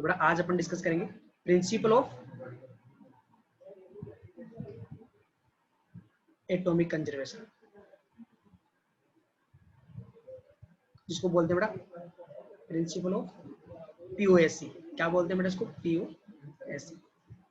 तो बेटा आज अपन डिस्कस करेंगे प्रिंसिपल ऑफ एटॉमिक कंजर्वेशन, जिसको बोलते हैं बेटा प्रिंसिपल ऑफ पीओएससी। क्या बोलते हैं बेटा इसको? पीओएससी।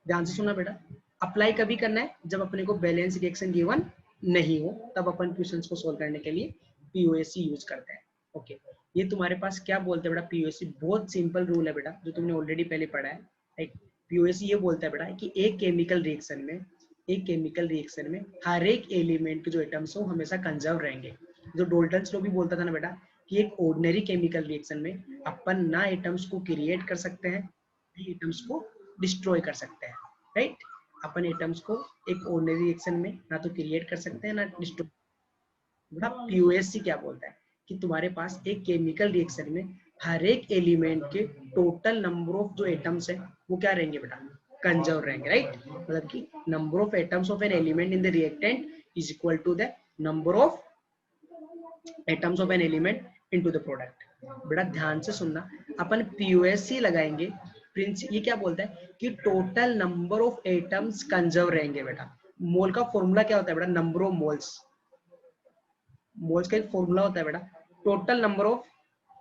ध्यान से सुनना बेटा, अप्लाई कभी करना है जब अपने को बैलेंस रिएक्शन गिवन नहीं हो, तब अपन क्वेश्चंस को सोल्व करने के लिए पीओएससी यूज करते हैं। ओके, ये तुम्हारे पास क्या बोलते हैं बेटा? पीओएससी बहुत सिंपल रूल है बेटा, जो तुमने ऑलरेडी पहले पढ़ा है। राइट, पीओएससी ये बोलता है बेटा कि एक केमिकल रिएक्शन में हर एक एलिमेंट के जो एटम्स हो हमेशा कंजर्व रहेंगे। जो डाल्टन्स लॉ भी बोलता था ना बेटा कि एक ऑर्डिनरी केमिकल रिएक्शन में अपन ना एटम्स को क्रिएट कर सकते हैं, ना एटम्स को डिस्ट्रॉय कर सकते हैं। राइट, अपन एटम्स को एक ऑर्डिनरी रिएक्शन में ना तो क्रिएट कर सकते हैं ना डिस्ट्रॉय। बेटा पीओएससी क्या बोलता है कि तुम्हारे पास एक केमिकल रिएक्शन में हर एक एलिमेंट के टोटल नंबर ऑफ जो एटम्स है वो क्या रहेंगे बेटा? कंजर्व रहेंगे। राइट, मतलब कि number of atoms of an element in the reactant is equal to the number of atoms of an element into the product. बेटा ध्यान से सुनना, अपन पीओएससी लगाएंगे, ये क्या बोलता है कि total number of atoms conserve रहेंगे। बेटा मोल का फॉर्मूला क्या होता है बेटा? Number of moles. मोल्स का एक फॉर्मूला होता है बेटा टोटल नंबर ऑफ,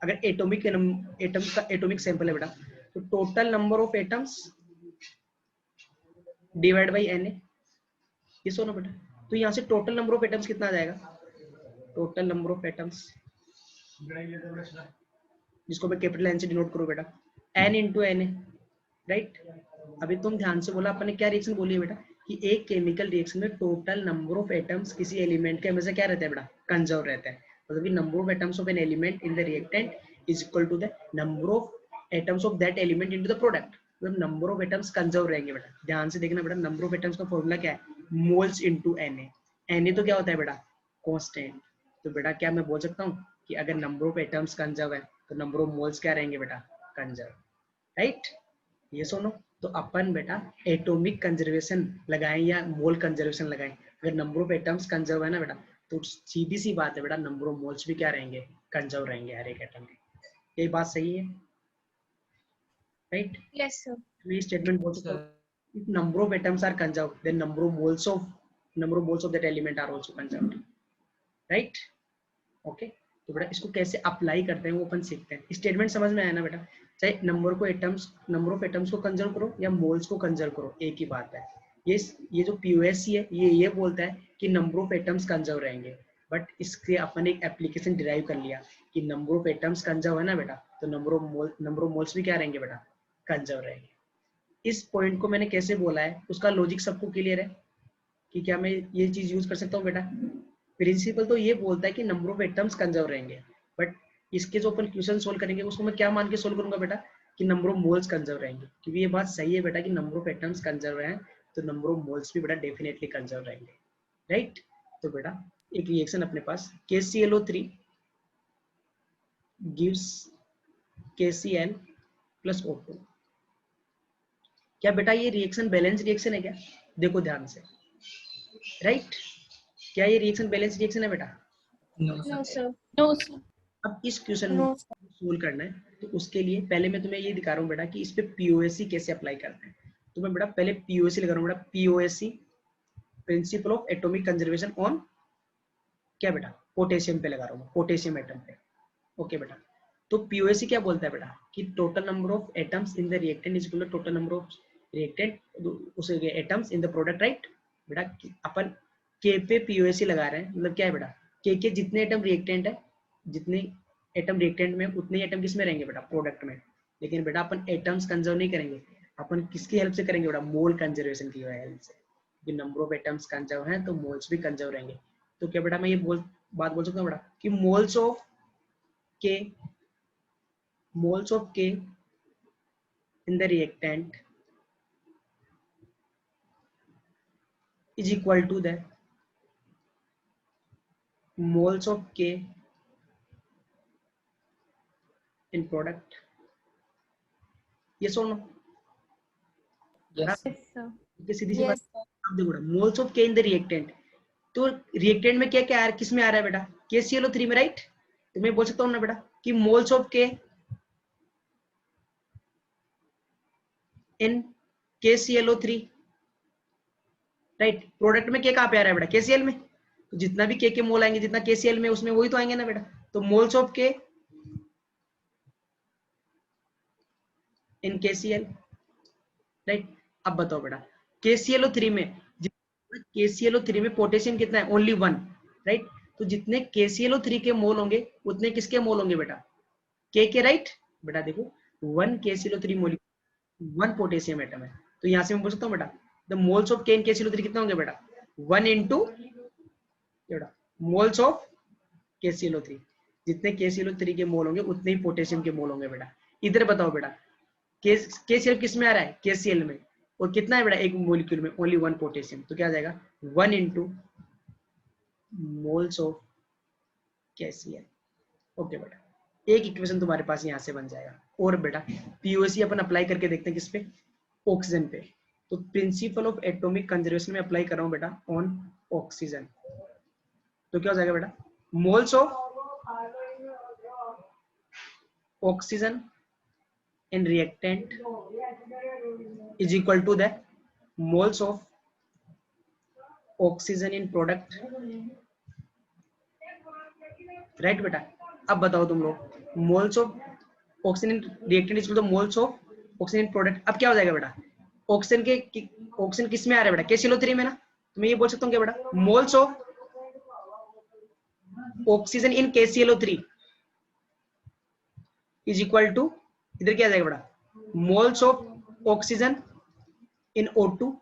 अगर एटम्स का एटॉमिक सैंपल है बेटा तो total number of atoms divide by N. ये सुनो बेटा, तो यहाँ से टोटल नंबर ऑफ एटम्स कितना आ जाएगा? टोटल नंबर ऑफ एटम्स, जिसको मैं कैपिटल एन से डिनोट करूँ बेटा, एन इंटू एन है। राइट, अभी तुम ध्यान से बोला, अपन ने क्या रिएक्शन बोली है बेटा कि एक केमिकल रिएक्शन में टोटल नंबर ऑफ एटम्स किसी एलिमेंट के हमेशा क्या रहता है बेटा? कंजर्व रहता है। मतलब कि number of atoms of an element in the reactant is equal to the number of atoms of that element into the product. मतलब नंबर ऑफ एटम्स कंजर्व रहेंगे बेटा। ध्यान से देखना बेटा, नंबर ऑफ एटम्स का फॉर्मूला क्या है? Moles into Na। Na तो क्या होता है बेटा? कांस्टेंट। तो बेटा क्या मैं बोल सकता हूँ कि अगर नंबर ऑफ एटम्स कंजर्व है तो नंबर ऑफ मोल्स क्या रहेंगे बेटा? कंजर्व। राइट, ये सुनो, तो अपन बेटा एटॉमिक कंजर्वेशन लगाएं या मोल कंजर्वेशन लगाएं, अगर नंबर ऑफ एटम्स कंजर्व है ना बेटा तो सीधी सी बात है बेटा नंबर ऑफ मोल्स भी क्या रहेंगे? कंजर्व रहेंगे हर एक एटम के। ये बात सही है? Right, yes sir. ये स्टेटमेंट बोल सकता हूं, if number of atoms are conserve then number of moles of that element are also conserved. Right, okay, तो बेटा इसको कैसे अप्लाई करते हैं वो अपन सीखते हैं। स्टेटमेंट समझ में आया ना बेटा? चाहे नंबर ऑफ एटम्स को कंजर्व करो या मोल्स को कंजर्व करो, एक ही बात है। ये जो पीओएससी है ये बोलता है कि नंबर ऑफ एटम्स कंजर्व रहेंगे, बट इसके अपन एक एप्लीकेशन डिराइव कर लिया कि नंबर ऑफ एटम्स कंजर्व है ना बेटा तो नंबर ऑफ मोल्स भी क्या रहेंगे बेटा? कंजर्व रहेंगे। इस पॉइंट को मैंने कैसे बोला है उसका लॉजिक सबको क्लियर है कि क्या मैं ये चीज यूज कर सकता हूँ बेटा? प्रिंसिपल तो ये बोलता है कि नंबर ऑफ एटम्स कंजर्व रहेंगे, बट इसके जो अपन क्वेश्चन सोल्व करेंगे उसको मैं क्या मान के सोल्व करूंगा बेटा कि नंबर ऑफ मोल्स कंजर्व रहेंगे, क्योंकि ये बात सही है बेटा कि नंबर ऑफ एटम्स कंजर्व हैं तो नंबर ऑफ मोल्स भी बेटा डेफिनेटली कंजर्व रहेंगे। राइट, तो बेटा एक रिएक्शन अपने पास KClO3 gives KCl plus O2। क्या बेटा ये रिएक्शन बैलेंस रिएक्शन है क्या? देखो ध्यान से। राइट, क्या ये रिएक्शन बैलेंस रिएक्शन है बेटा? No sir. No sir. अब इस क्वेश्चन को सोल्व करना है तो उसके लिए पहले मैं तुम्हें ये दिखा रहा हूँ बेटा कि इस पे पीओएससी कैसे अप्लाई करते हैं। तो मैं बेटा पहले पीओएससी लगा रहा हूँ बेटा, POSC principle of atomic conservation on क्या बेटा? पोटेशियम पे लगा रहा हूँ, पोटेशियम एटम पे। ओके बेटा, तो पीओएससी क्या बोलता है बेटा कि total number of atoms in the reactant is equal to total number of reactant उस atoms in the product. Right बेटा, अपन के पे पीओएससी लगा रहे हैं, मतलब क्या है बेटा के जितने एटम रिएक्टेंट है, जितने एटम रिएक्टेंट में उतने एटम किस में रहेंगे बेटा? प्रोडक्ट में। लेकिन बेटा अपन एटम्स कंजर्व नहीं करेंगे, अपन किसकी हेल्प से करेंगे बेटा? मोल कंजर्वेशन की हेल्प से। कि नंबर ऑफ एटम्स कंजर्व हैं तो मोल्स भी कंजर्व रहेंगे। तो क्या बेटा मैं ये बात बोल सकता हूँ बेटा कि मोल्स ऑफ के in the reactant is equal to the moles of K in product। yes or no? Yes sir. सीधी सी बात। अब देखो बेटा moles of K in the reactant, तो रिएक्टेंट में क्या क्या आ रहा है? किस में आ रहा है बेटा? KClO3 में। राइट, तो मैं बोल सकता हूँ ना बेटा कि moles of K in KClO3, right. Product में के कहाँ पे आ रहा है बेटा, KCl में, तो जितना भी के मोल आएंगे, जितना KCl में उसमें वही तो आएंगे ना बेटा। तो मोल्स ऑफ के इन KCl, राइट। अब बताओ बेटा KClO3 में, KClO3 में पोटेशियम कितना है, ओनली 1, राइट। तो जितने KClO3 के मोल होंगे उतने किसके मोल होंगे बेटा, के, राइट। बेटा देखो 1 KClO3 मोलिक्यूल 1 पोटेशियम एटम है, तो यहां से मैं बोल सकता हूँ बेटा द मोल्स ऑफ के इन KClO3 कितना होंगे बेटा, 1 इंटू बेटा मोल्स ऑफ KClO3, जितने KClO3 के मोल होंगे उतने ही पोटेशियम के मोल होंगे बेटा। इधर बताओ बेटा KCl किस में आ रहा है, KCl में, और कितना है बेटा एक मोलिक्यूल में, ओनली 1 पोटेशियम, तो क्या आ जाएगा 1 into moles of KCl। Okay बेटा, एक इक्वेशन तुम्हारे पास यहां से बन जाएगा। और बेटा POC अपन अप्लाई करके देखते हैं किस पे, ऑक्सीजन पे। तो प्रिंसिपल ऑफ एटॉमिक कंजर्वेशन में अप्लाई कर रहा हूं बेटा ऑन ऑक्सीजन, तो क्या हो जाएगा बेटा, moles of oxygen in reactant is equal to the moles of oxygen in product, right बेटा। अब बताओ तुम लोग moles of oxygen in reactant is equal two moles of oxygen in product. अब क्या हो जाएगा बेटा, ऑक्सीजन किस में आ रहा है बेटा, KClO3 में ना, तो मैं ये बोल सकता हूँ क्या बेटा, moles of oxygen in KClO3 is equal to, इधर क्या आ जाएगा बेटा, moles of oxygen in O2।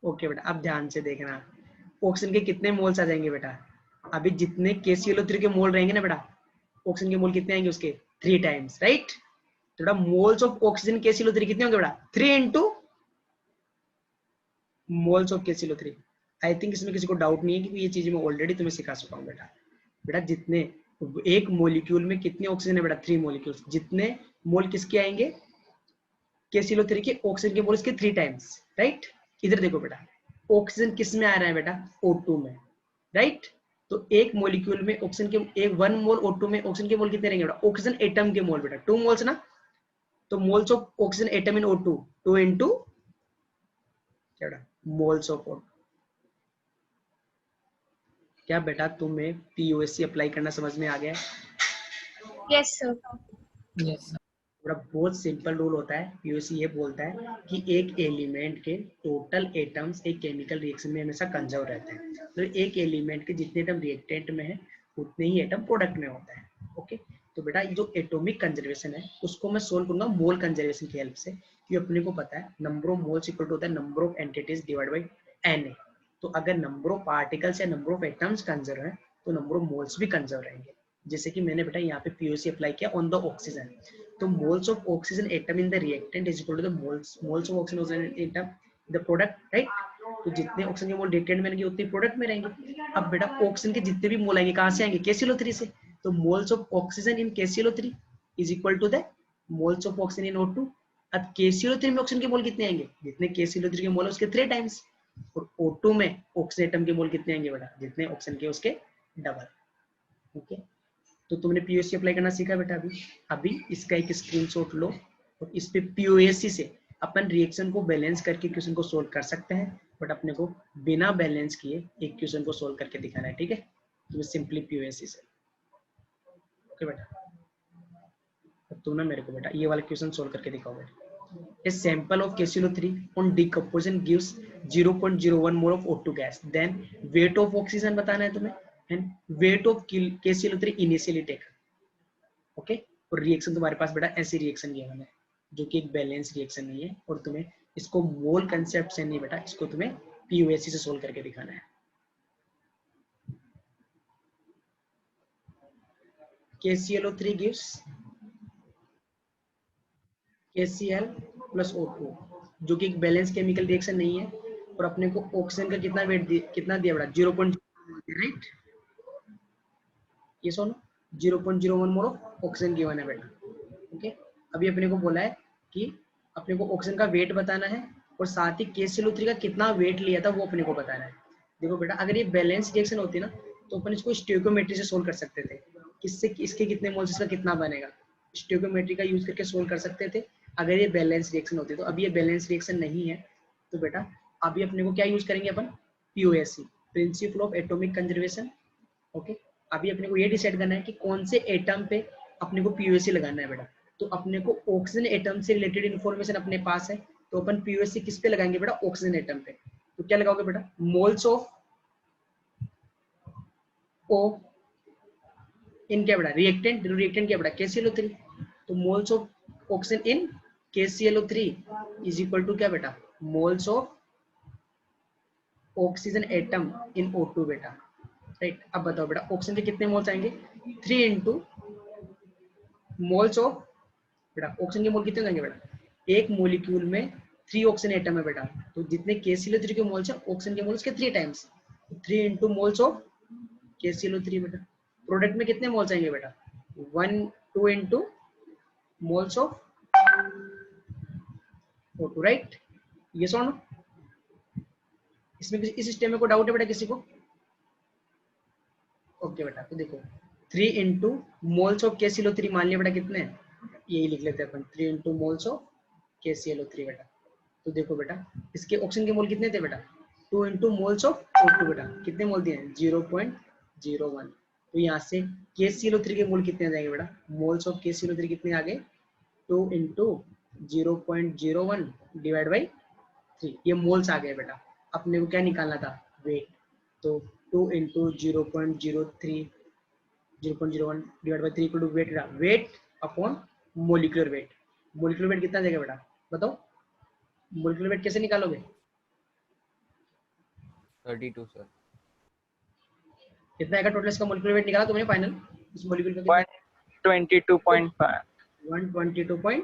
Okay बेटा, अब ध्यान से देखना ऑक्सीजन के कितने मोल्स आ जाएंगे बेटा, अभी जितने KClO3 के मोल रहेंगे ना बेटा, ऑक्सीजन के मोल कितने आएंगे उसके 3 टाइम्स, राइट। तो बेटा मोल्स ऑफ ऑक्सीजन KClO3 कितने होंगे बेटा, 3 into moles of KClO3। I think इसमें किसी को डाउट नहीं है क्योंकि ये चीज मैं ऑलरेडी तुम्हें सिखा चुका हूँ बेटा। बेटा जितने एक मोलिक्यूल में कितने ऑक्सीजन है बेटा, 3 मोलिक्यूल्स, जितने मोल किसके आएंगे KClO3 के, ऑक्सीजन के मोल इसके 3 टाइम्स, राइट। इधर देखो बेटा ऑक्सीजन किस में आ रहा है बेटा, O2 में, राइट। तो एक मोलिक्यूल में ऑक्सीजन के एक 1 मोल O2 में ऑक्सीजन के मोल कितने रहेंगे बेटा, ऑक्सीजन एटम के मोल बेटा 2 मोल्स ना, तो moles of oxygen atom in O2 2 into क्या बेटा मोल्स ऑफ O2। क्या बेटा तुम्हें POC अप्लाई करना समझ में आ गया? Yes sir. Yes sir. बहुत सिंपल रूल होता है, POC ये बोलता है कि एक एलिमेंट के टोटल एटम्स एक केमिकल रिएक्शन में हमेशा कंजर्व रहते हैं। तो एक एलिमेंट के जितने एटम रिएक्टेंट में है उतने ही एटम प्रोडक्ट में होता है। ओके, तो बेटा जो एटॉमिक कंजर्वेशन है उसको मैं सोल्व करूंगा मोल कंजर्वेशन की हेल्प से, क्योंकि अपने को पता है number of moles equal to होता है number of entities divide by Na। तो अगर नंबर ऑफ पार्टिकल्स या नंबर ऑफ एटम्स कंजर्व है तो नंबर ऑफ मोल्स भी कंजर्व रहेंगे। जैसे कि मैंने बेटा यहाँ पे POC अप्लाई किया ऑन द ऑक्सीजन, तो moles of oxygen atom in the reactant is equal to the moles of oxygen atom in the product, right. तो जितने ऑक्सीजन के मोल रिएक्टेंट में रहेंगे उतने प्रोडक्ट में रहेंगे। अब बेटा ऑक्सीजन के जितने भी मोल आएंगे कहाँ से आएंगे, KClO3 से। तो moles of oxygen in KClO3 is equal to the moles of oxygen in O2। अब KClO3 में ऑक्सीजन के मोल कितने आएंगे, जितने KClO3 के मोल है उसके 3 टाइम्स, और O2 में ऑक्सीजन एटम के मोल कितने आएंगे बेटा, जितने ऑक्सीजन के उसके डबल। ओके, तो तुमने POC अप्लाई करना सीखा बेटा। अभी इसका एक स्क्रीनशॉट लो और इस पे POC से अपन रिएक्शन को बैलेंस करके क्वेश्चन को सोल्व कर सकते हैं, बट अपने को बिना बैलेंस किए एक क्वेश्चन को सोल्व करके दिखाना है, ठीक है। तो सिंपली POC से, ओके बेटा। अब तुम ना मेरे को बेटा ये वाला क्वेश्चन सोल्व करके दिखाओ बेटा। A sample of KClO3 on decomposition gives 0.01 mole of O2 gas. Then weight of oxygen बताना है तुम्हें and weight of KClO3 initially taken. Okay? और रिएक्शन तुम्हारे पास बेटा ऐसी रिएक्शन गिवन है जो कि एक बैलेंस रिएक्शन नहीं है, और तुम्हें इसको मोल कंसेप्ट से नहीं बेटा, इसको तुम्हें POC से सोल्व करके दिखाना है। KClO3 gives KCl plus O2 जो कि एक बैलेंस केमिकल रिएक्शन नहीं है, और अपने को ऑक्सीजन का कितना वेट कितना दिया बेटा 0.01, राइट। ये सुनो 0.01 मोल ऑफ ऑक्सीजन गिवन है बेटा। ओके, अभी अपने को बोला है कि अपने को ऑक्सीजन का वेट बताना है और साथ ही KClO3 का कितना वेट लिया था वो अपने को बताना है। देखो बेटा अगर ये बैलेंस रिएक्शन होती ना तो अपन इसको स्टोइकियोमेट्री से सोल्व कर सकते थे, किससे इसके कितने मोल्स इसका कितना बनेगा, स्टोइकियोमेट्री का यूज करके सोल्व कर सकते थे। अगर ये बैलेंस रिएक्शन होती तो अभी ये बैलेंस रिएक्शन नहीं है, तो बेटा अभी अपने को क्या यूज करेंगे अपन, POSC, principle of atomic conservation. Okay, अभी अपने को ये डिसाइड करना है कि कौन से एटम पे अपने को पीओएससी लगाना है बेटा। तो अपने को ऑक्सीजन एटम से रिलेटेड इन्फॉर्मेशन अपने पास है, तो अपन पीओएससी किस पे लगाएंगे बेटा, ऑक्सीजन एटम पे। तो क्या लगाओगे बेटा, मोल्स ऑफ ओ इन क्या बेटा, रिएक्टेंट, रिएक्टेंट क्या बेटा, KClO3। तो moles of oxygen in KClO3 is equal to क्या बेटा, moles of oxygen atom in O2 बेटा। राइट, अब बताओ बेटा ऑक्सीजन के कितने मोल्स आएंगे, 3 इंटू मोल्स ऑफ, बेटा ऑक्सीजन के मोल कितने जाएंगे बेटा, एक मोलिक्यूल में 3 ऑक्सीजन एटम है बेटा, तो जितने KClO3 के मोल्स है ऑक्सीजन के मोल्स के 3 times, 3 into moles of KClO3 बेटा। प्रोडक्ट में कितने मोल्स आएंगे बेटा, 2 into moles of O2, right. ये सुनो, इसमें इस स्टेप में कोई डाउट है बेटा किसी को? ओके बेटा, तो देखो 3 इंटू मोल्स ऑफ KClO3 मान लिया बेटा कितने, यही लिख लेते हैं अपन, 3 इंटू मोल्स ऑफ KClO3 बेटा। तो देखो बेटा इसके ऑक्सीजन के मोल कितने थे बेटा, 2 इंटू मोल्स ऑफ O2 बेटा, कितने मोल दिए हैं, 0.01। तो यहाँ से KClO3 के मोल कितने आ जाएंगे बेटा, मोल्स ऑफ KClO3 कितने आ गए, 2 इंटू 0.01 डिवाइड बाई 3, ये मोल्स आ गए बेटा। अपने को क्या निकालना था, वेट। तो 2 into 0.03 0.01 divide by 3 equal to weight, weight upon molecular weight. Molecular weight कितना जाएगा बेटा, बताओ मोलिकुलर वेट कैसे निकालोगे, 32 सर। कितना आएगा टोटल इसका मोलिकुलर वेट निकाला तुमने फाइनल, इस मोलिक्यूल का 122.5 122.5,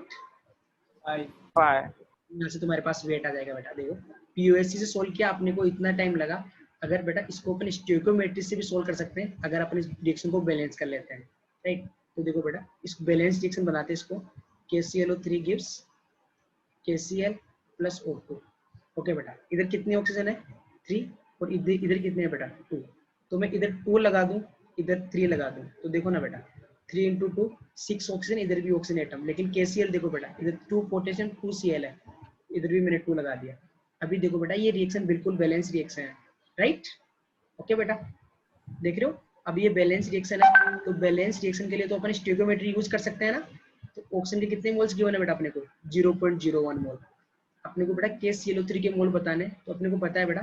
यहाँ से तुम्हारे पास वेट आ जाएगा बेटा। देखो पीओएससी से सोल्व किया अपने को इतना टाइम लगा, अगर बेटा इसको अपन स्टोइकोमेट्री से भी सोल्व कर सकते हैं अगर अपन इस रिएक्शन को बैलेंस कर लेते हैं, राइट। तो देखो बेटा इस बैलेंस रिएक्शन बनाते हैं इसको, KClO3 gives KCl plus O2। Okay बेटा, इधर कितनी ऑक्सीजन है, 3, और इधर कितने हैं बेटा, 2। तो मैं इधर 2 लगा दूं, इधर 3 लगा दूं, तो देखो ना बेटा 3 इंटू 2 6 ऑक्सीजन, इधर भी ऑक्सीजन एटम, लेकिन KCl देखो बेटा इधर 2 पोटेशियम 2 Cl है, इधर भी मैंने 2 लगा दिया। अभी देखो बेटा ये रिएक्शन बिल्कुल बैलेंस रिएक्शन है, राइट। ओके बेटा, देख रहे हो, अब ये बैलेंस रिएक्शन है, तो बैलेंस रिएक्शन के लिए तो अपन स्टोइकोमेट्री यूज कर सकते हैं ना। तो ऑक्सीजन के कितने मोल्स गिवन है बेटा अपने को, 0.01 मोल। अपने को बेटा KClO3 के मोल बताने, तो अपने को पता है बेटा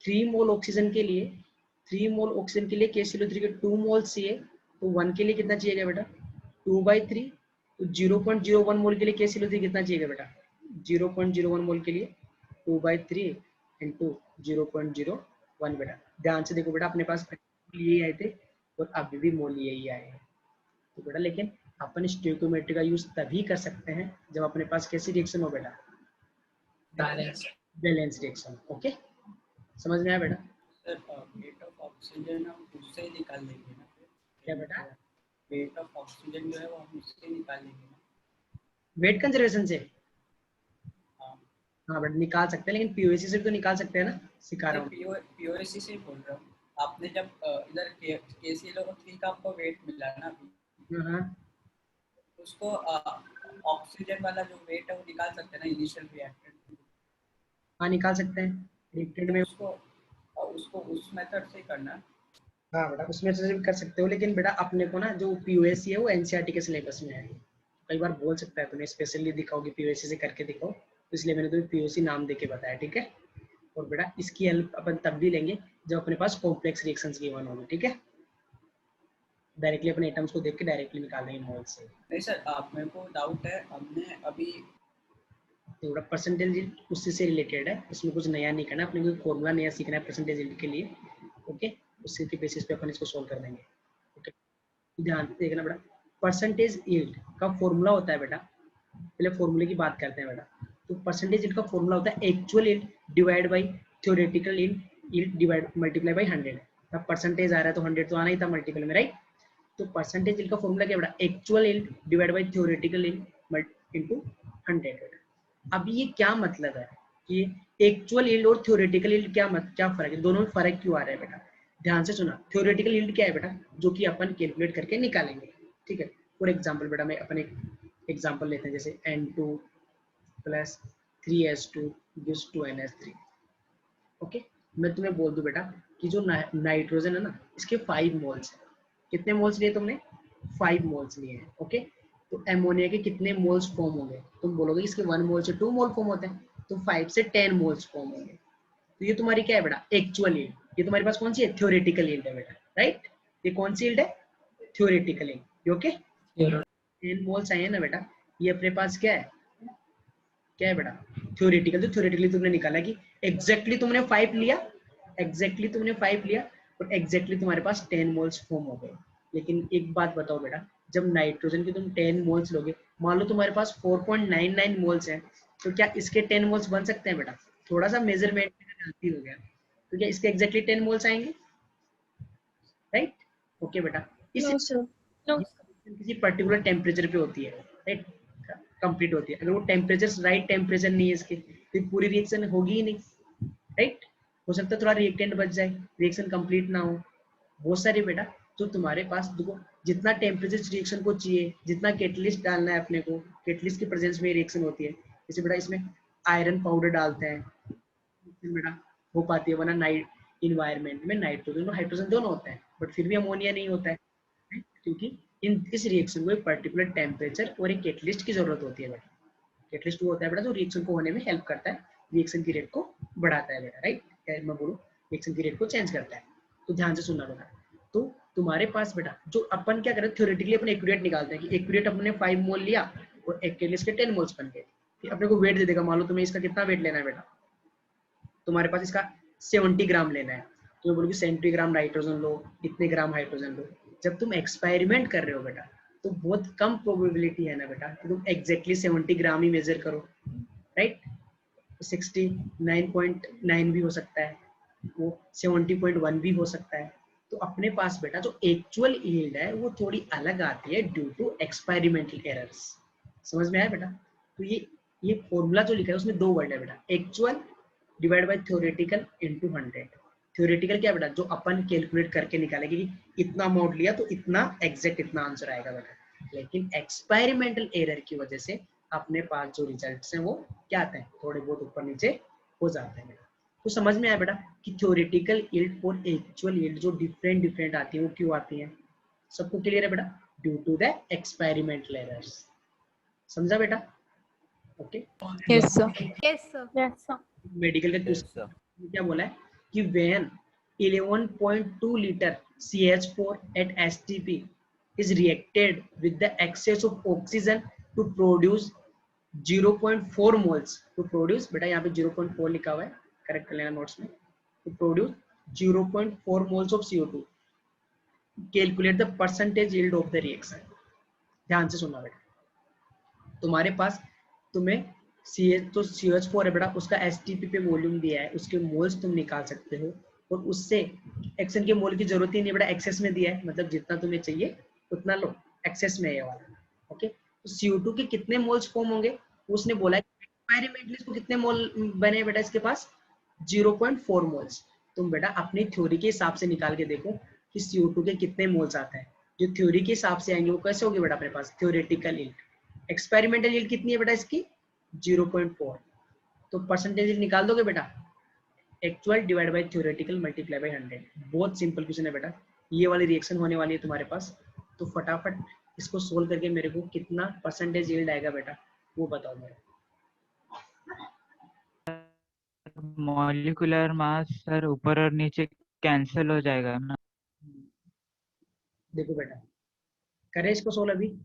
3 मोल ऑक्सीजन के लिए, 3 मोल ऑक्सीजन के लिए KClO3 के 2 मोल्स चाहिए, तो 1 के लिए कितना चाहिए बेटा, 2/3। तो 0.01 मोल के लिए KClO3 कितना चाहिए बेटा, 0.01 मोल के लिए 2/3 इंटू 0.01 बेटा। ध्यान से देखो बेटा अपने पास यही आए थे और अभी भी मोल यही आए हैं। तो बेटा लेकिन अपन स्टोइकोमेट्री का यूज तभी कर सकते हैं जब अपने पास कैसी रिएक्शन हो बेटा, बैलेंस रिएक्शन। ओके, समझ में आया बेटा? सर वेट ऑफ ऑक्सीजन हम उससे निकाल लेंगे ना, क्या बेटा, वेट ऑफ ऑक्सीजन जो है वो हम उससे निकाल लेंगे ना। वेट कंजर्वेशन से? हाँ हाँ बेटा निकाल सकते हैं, लेकिन पीओएससी से भी तो निकाल सकते हैं ना, सिखा रहा हूँ। पीओएससी से बोल रहा हूँ। आपने जब इधर KClO3 का आपको वेट मिला ना अभी, हाँ उसको ऑक्सीजन वाला जो वेट है वो निकाल सकते हैं ना इनिशियल रिएक्टेंट। हाँ निकाल सकते हैं रिएक्टेंट में, उसको उस मेथड से करना। हाँ बेटा उसमें से भी कर सकते हो, लेकिन बेटा अपने को ना जो पीओएससी है वो एनसीईआरटी के सिलेबस में है। कई बार बोल सकता है तुम्हें स्पेशली दिखाओगे पीओएससी से करके दिखाओ, तो इसलिए मैंने तुम्हें पीओएससी नाम देके बताया, ठीक है। और बेटा इसकी हेल्प अपन तब भी लेंगे जब अपने पास कॉम्प्लेक्स रिएक्शंस गिवन होंगे, ठीक है। डायरेक्टली अपने एटम्स को देख के डायरेक्टली निकाल देंगे मोल से। नहीं सर, आप मेरे को डाउट है, हमने अभी तो बेटा परसेंटेज उसी से रिलेटेड है, उसमें कुछ नया नहीं करना, अपने को फॉर्मूला नया सीखना है परसेंटेज के लिए, ओके। उसी के बेसिस पे अपन इसको सोल्व कर देंगे, ओके। ध्यान से देखना बेटा, परसेंटेज यील्ड का फॉर्मूला होता है बेटा, पहले फॉर्मूले की बात करते हैं बेटा। तो परसेंटेज यील्ड का फॉर्मूला होता है actual yield divide by theoretical yield divide multiply by 100। अब परसेंटेज आ रहा है तो 100 तो आना ही था मल्टीपल में, राइट। तो परसेंटेज यील्ड का फॉर्मूला क्या बेटा, actual yield divide by theoretical yield into 100। अभी ये क्या मतलब है कि एक्चुअल यील्ड और थ्योरेटिकल यील्ड क्या फर्क है, दोनों में फर्क क्यों आ रहा है बेटा? ध्यान से सुना, थ्योरेटिकल यील्ड क्या है बेटा, जो कि अपन कैलकुलेट करके निकालेंगे, ठीक है। फॉर एग्जांपल बेटा मैं अपने एग्जांपल लेते हैं, जैसे N2 plus 3s2 gives 2ns3। Okay, मैं तुम्हें बोल दूं बेटा कि जो नाइट्रोजन है ना, इसके 5 मोल्स है। कितने मोल्स लिए तुमने? 5 मोल्स लिए हैं। ओके, तो एमोनिया के कितने मोल्स फॉर्म होंगे? तुम बोलोगे इसके 1 मोल से 2 मोल फॉर्म होते हैं, तो 5 से 10 मोल्स फॉर्म होंगे। तो ये तुम्हारी क्या है बेटा? Actual yield. ये तुम्हारे पास कौन सी है? थ्योरेटिकल यील्ड है बेटा, राइट? ये कौन सी यील्ड है? Theoretical yield. ओके, 10 मोल्स आए हैं ना बेटा, ये अपने पास क्या है? क्या है बेटा? थ्योरेटिकल। तो थ्योरेटिकली तुमने निकाला कि एग्जैक्टली तुमने 5 लिया, एग्जैक्टली तुमने 5 लिया और एग्जैक्टली तुम्हारे पास 10 मोल्स फॉर्म हो गए। लेकिन एक बात बताओ बेटा, जब नाइट्रोजन के तुम 10 मोल्स लोगे, मान लो तुम्हारे पास 4.99 मोल्स हैं, तो क्या इसके 10 मोल्स बन सकते हैं बेटा? थोड़ा सा मेजरमेंट में गलती हो गया, तो क्या इसके एग्जैक्टली 10 मोल्स आएंगे? राइट? ओके बेटा, इस No, sir. No. किसी पर्टिकुलर टेम्परेचर पे होती है, राइट? कंप्लीट होती है। अगर वो टेम्परेचर राइट टेम्परेचर नहीं है इसके, फिर पूरी रिएक्शन होगी ही नहीं, राइट? हो सकता है थोड़ा रिएक्टेंट बच जाए, रिएक्शन कंप्लीट ना हो। बहुत सारे बेटा जो तुम्हारे पास देखो, जितना टेम्परेचर रिएक्शन को चाहिए, जितना कैटलिस्ट डालना है अपने को, कैटलिस्ट की प्रेजेंस में रिएक्शन होती है। जैसे बेटा इसमें आयरन पाउडर डालते हैं, बेटा हो पाती है, वरना नाइट इन्वायरमेंट में नाइट्रोजन और हाइड्रोजन दोनों होता है, बट फिर भी अमोनिया नहीं होता है, क्योंकि इस रिएक्शन को एक पर्टिकुलर टेम्परेचर और एक कैटलिस्ट की जरूरत होती है बेटा। कैटलिस्ट वो होता है बेटा जो रिएक्शन को होने में हेल्प करता है, रिएक्शन की रेट को बढ़ाता है बेटा, राइट? मैं बोलूँ रिएक्शन की रेट को चेंज करता है। तो ध्यान से सुनना बेटा। तो तुम्हारे पास बेटा जो अपन क्या करें, थ्योरेटिकली अपने एक्यूरेट निकालते हैं कि एक्यूरेट अपने 5 मोल लिया और एक कैटलिस्ट के 10 मोल्स बन गए। फिर अपने को वेट दे देगा, मान लो तुम्हें इसका कितना वेट लेना है बेटा, तुम्हारे पास इसका 70 ग्राम लेना है, तो मैं बोलूँगी 70 ग्राम नाइट्रोजन लो, इतने ग्राम हाइड्रोजन लो। जब तुम एक्सपेरिमेंट कर रहे हो बेटा, तो बहुत कम प्रोबेबिलिटी है ना बेटा कि तुम एग्जैक्टली 70 ग्राम ही मेजर करो, राइट? 69.9 भी हो सकता है, वो 70.1 भी हो सकता है। तो अपने पास बेटा जो एक्चुअल यील्ड है वो थोड़ी अलग आती है ड्यू टू एक्सपेरिमेंटल एरर्स। समझ में आया बेटा? तो ये फॉर्मूला जो लिखा है उसमें 2 वर्ड है बेटा, actual divide by theoretical into 100। Theoretical क्या बेटा? जो अपन कैलकुलेट करके निकालेंगे कि इतना अमाउंट लिया तो इतना एग्जैक्ट इतना आंसर आएगा बेटा। लेकिन एक्सपेरिमेंटल एरर की वजह से अपने पास जो रिजल्ट्स हैं वो क्या आते हैं, थोड़े बहुत ऊपर नीचे हो जाते हैं बेटा। तो समझ में आया बेटा कि थ्योरेटिकल यील्ड और एक्चुअल यील्ड जो डिफरेंट आती है वो क्यों आती है? सबको क्लियर है बेटा? Due to the experimental errors. समझा बेटा? Okay, Yes, sir. Yes, sir. Yes, sir. Medical का Yes, क्वेश्चन sir. क्या बोला है कि when 11.2 litre CH4 at STP is reacted with the excess of oxygen to produce 0.4 moles to produce, बेटा यहाँ पे 0.4 लिखा हुआ है, करेक्ट कर लेना नोट्स में, to produce 0.4 moles of CO2, calculate the percentage yield of the reaction। ध्यान से सुनना बेटा, तुम्हारे पास तुम्हें तो CH4 है बेटा, उसका STP पे वॉल्यूम दिया है, उसके मोल्स तुम निकाल सकते हो, और उससे एक्शन के मोल की जरूरत ही नहीं बेटा, एक्सेस में दिया है, मतलब जितना तुम्हें चाहिए उतना लो, एक्सेस में है ये वाला। ओके, तो CO2 के कितने मोल्स फॉर्म होंगे उसने बोला है, एक्सपेरिमेंटली इसको कितने मोल बने बेटा इसके पास? 0.4 मोल्स। तुम बेटा अपनी थ्योरी के हिसाब से निकाल के देखो कि CO2 के कितने मोल्स आते हैं, जो थ्योरी के हिसाब से आएंगे वो कैसे होंगे बेटा अपने पास? Theoretical yield. एक्सपेरिमेंटल यील्ड कितनी है बेटा इसकी? 0.4। तो परसेंटेज यील्ड निकाल दोगे बेटा, actual divide by theoretical multiply by 100। बहुत सिंपल क्वेश्चन है बेटा, ये वाली रिएक्शन होने वाली है तुम्हारे पास, तो फटाफट इसको सोल्व करके मेरे को कितना परसेंटेज यील्ड आएगा बेटा वो बताओ मेरे। मॉलिक्यूलर मास सर ऊपर और नीचे कैंसिल हो जाएगा ना। देखो बेटा, करें इसको सोल्व अभी,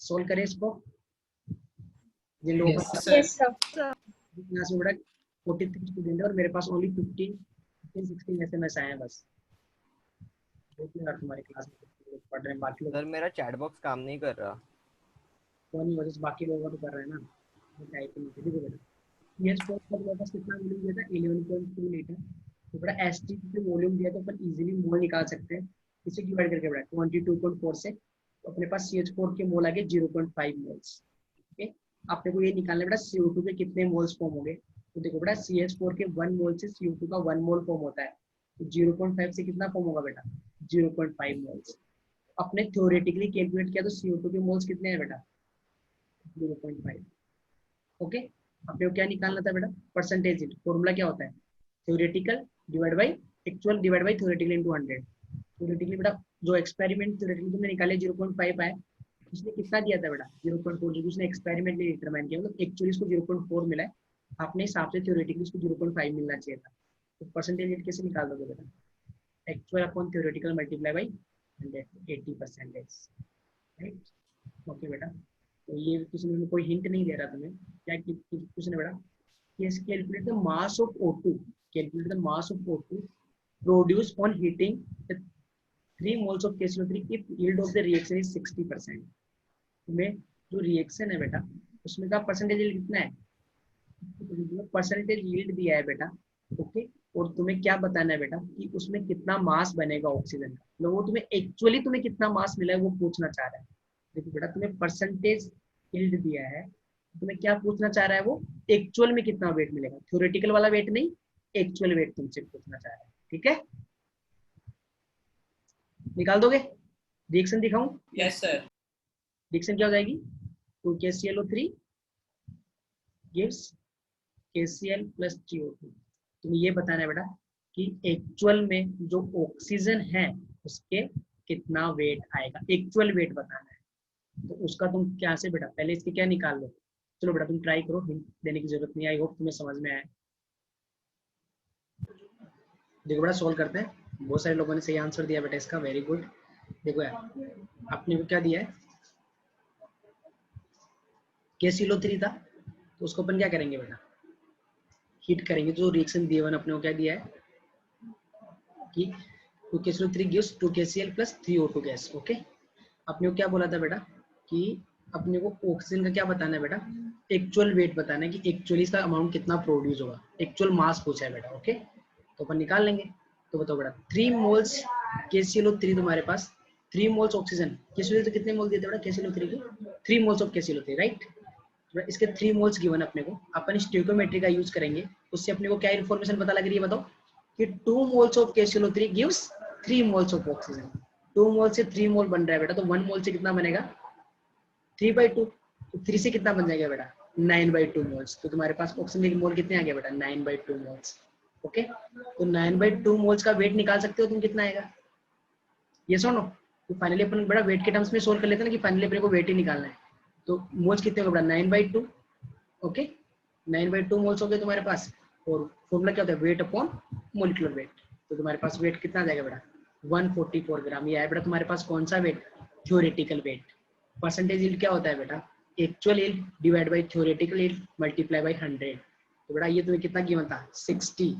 सोल्व करें इसको, जिन लोगों Yes, का sir. Yes, sir. क्लास में बेटा 43 स्टूडेंट है और मेरे पास ओनली 15-16 SMS आए हैं बस। देखिए यार तुम्हारी क्लास में पढ़ रहे हैं, बाकी लोग सर मेरा चैट बॉक्स काम नहीं कर रहा। कौन वजह से बाकी लोग तो कर रहे हैं ना, वो टाइपिंग नहीं देखो बेटा। CH4 का मेरे पास कितना वॉल्यूम दिया था? 11.2 लीटर। तो बेटा STP पे वॉल्यूम दिया तो अपन इजीली मोल निकाल सकते हैं, इसे डिवाइड करके बेटा 22.4 से, तो अपने पास CH4 के मोल आ गए 0.5 मोल्स। ओके, अपने को ये निकालना बेटा CO2 के कितने मोल्स फॉर्म होंगे। तो देखो बेटा CH4 के 1 मोल से CO2 का 1 मोल फॉर्म होता है, तो 0.5 से कितना फॉर्म होगा बेटा? 0.5 मोल्स। अपने थ्योरेटिकली कैलकुलेट किया तो CO2 के मोल्स कितने हैं बेटा 0.5। ओके, अपने को क्या निकालना था बेटा परसेंटेज यील्ड। फॉर्मूला क्या होता है theoretical divide by actual divide by theoretical into 100। Theoretically बेटा जो एक्सपेरिमेंट थ्योरेटिकली तुमने निकाले 0.5 आए, उसने कितना दिया था बेटा 0.4, जो उसने एक्सपेरिमेंट में डिटरमाइन किया मतलब एक्चुअली इसको 0.4 मिला है, अपने हिसाब से थ्योरेटिकली इसको 0.5 मिलना चाहिए था। तो परसेंटेज यील्ड कैसे निकाल दोगे बेटा actual upon theoretical multiply by 180%, right. Okay बेटा, तो ये किसी ने कोई हिंट नहीं दे रहा तुम्हें क्या क्वेश्चन है बेटा, yes calculate the mass of O2, calculate the mass of O2 produced on heating the 3 moles of KCl3 if yield of the reaction is 60%। तुम्हें जो रिएक्शन है बेटा उसमें का परसेंटेज यील्ड कितना है, परसेंटेज यील्ड दिया है बेटा। ओके, और तुम्हें क्या बताना है बेटा कि उसमें कितना मास बनेगा ऑक्सीजन का, मतलब वो तुम्हें एक्चुअली तुम्हें कितना मास मिला है वो पूछना चाह रहा है। देखो बेटा तुम्हें परसेंटेज यील्ड दिया है, तुम्हें क्या पूछना चाह रहा है वो एक्चुअल में कितना वेट मिलेगा, थ्योरेटिकल वाला वेट नहीं, एक्चुअल वेट तुमसे पूछना चाह रहा है। ठीक है, निकाल दोगे, रिएक्शन दिखाऊं? Yes sir. रिएक्शन क्या हो जाएगी 2KClO3 gives KCl plus CO2। तुम्हें ये बताना है बेटा कि एक्चुअल में जो ऑक्सीजन है उसके कितना वेट आएगा, एक्चुअल वेट बताना है। तो उसका तुम क्या से बेटा पहले इसके क्या निकाल लो। चलो बेटा तुम ट्राई करो, हिंट देने की जरूरत नहीं, आई होप तुम्हें समझ में आया। देखो बेटा सोल्व करते हैं, बहुत सारे लोगों ने सही आंसर दिया बेटा इसका, वेरी गुड। देखो यार आपने को क्या दिया है KClO3 था, तो उसको अपन क्या करेंगे बेटा हीट करेंगे। जो रिएक्शन D1 अपने को क्या दिया है कि 2KClO3 gives 2KCl plus 3O2 gas. Okay, अपने को क्या बोला था बेटा कि अपने को ऑक्सीजन का क्या बताना है बेटा एक्चुअल वेट बताना है कि एक्चुअली इसका अमाउंट कितना प्रोड्यूस होगा, एक्चुअल मास पूछा है बेटा। ओके, तो अपन निकाल लेंगे। तो बताओ बेटा 3 मोल्स KClO3 तुम्हारे पास 3 मोल्स ऑक्सीजन, KClO3 कितने मोल दिए थे बेटा KClO3 के 3 मोल्स ऑफ KClO3, राइट। इसके 3 मोल्स गिवन अपने को, अपन स्टोइकोमेट्री का यूज करेंगे, उससे अपने को क्या इन्फॉर्मेशन पता लग रही है बताओ कि 2 moles of KClO3 gives 3 moles of oxygen. 2 मोल से 3 मोल बन रहा है बेटा, तो 1 मोल से कितना बनेगा 3/2, तो 3 से कितना बन जाएगा बेटा 9/2 मोल्स। तो तुम्हारे पास ऑक्सीजन के मोल कितने आ गए बेटा 9/2 मोल्स। ओके, तो 9/2 मोल्स का वेट निकाल सकते हो तुम कितना आएगा, ये सुनो। तो फाइनली अपन बड़ा वेट के टर्म्स में सोल्व कर लेते हैं ना कि फाइनली अपने को वेट ही निकालना है। तो मोल्स कितने होगा बेटा 9/2। ओके, 9/2 मोल्स हो गए तुम्हारे पास, और फॉर्मूला क्या होता है वेट अपॉन मोलिकुलर वेट। तो तुम्हारे पास वेट कितना आ जाएगा बेटा 144 ग्राम। ये है बेटा तुम्हारे पास कौन सा weight theoretical weight. Percentage yield क्या होता है बेटा actual yield divide by theoretical yield multiply by 100। तो बेटा ये तुम्हें कितना गिवन था 60,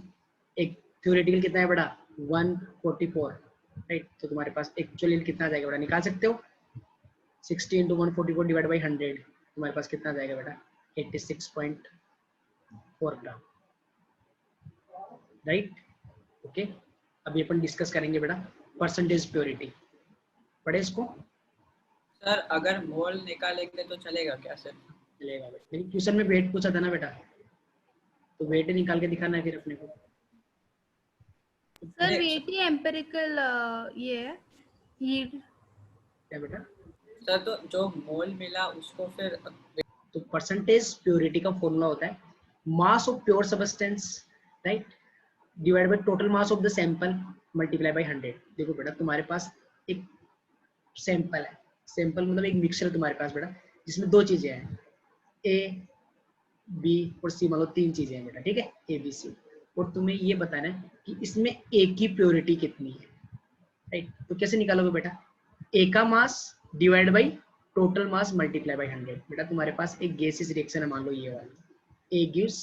एक थ्योरेटिकल कितना है बेटा 144, राइट। तो तुम्हारे पास एक्चुअल यील्ड कितना आ जाएगा बेटा निकाल सकते हो 60 into 144 डिवाइड बाय 100, तुम्हारे पास कितना आ जाएगा बेटा 86.4 ग्राम, राइट। ओके, अभी अपन डिस्कस करेंगे बेटा परसेंटेज प्योरिटी, पढ़े इसको। सर अगर मोल निकालेंगे तो चलेगा क्या सर? चलेगा बेटा, लेकिन क्वेश्चन में वेट पूछा था ना बेटा, तो वेट निकाल के दिखाना है फिर अपने को। सर वेट ही एम्पिरिकल ये है यील्ड। क्या बेटा सर तो जो मोल मिला उसको फिर तो परसेंटेज प्योरिटी का फॉर्मूला होता है मास of pure substance, right, divide by total mass of the sample multiply by 100। देखो बेटा तुम्हारे पास एक सैंपल है, सैंपल मतलब एक मिक्सचर तुम्हारे पास बेटा जिसमें 2 चीजें हैं A B और C, मतलब 3 चीजें हैं बेटा, ठीक है A B C। और तुम्हें ये बताना है कि इसमें A की प्योरिटी कितनी है, राइट। तो कैसे निकालोगे बेटा A का mass divide by total mass multiply by 100। बेटा तुम्हारे पास एक गैसियस रिएक्शन है, मान लो ये वाला A gives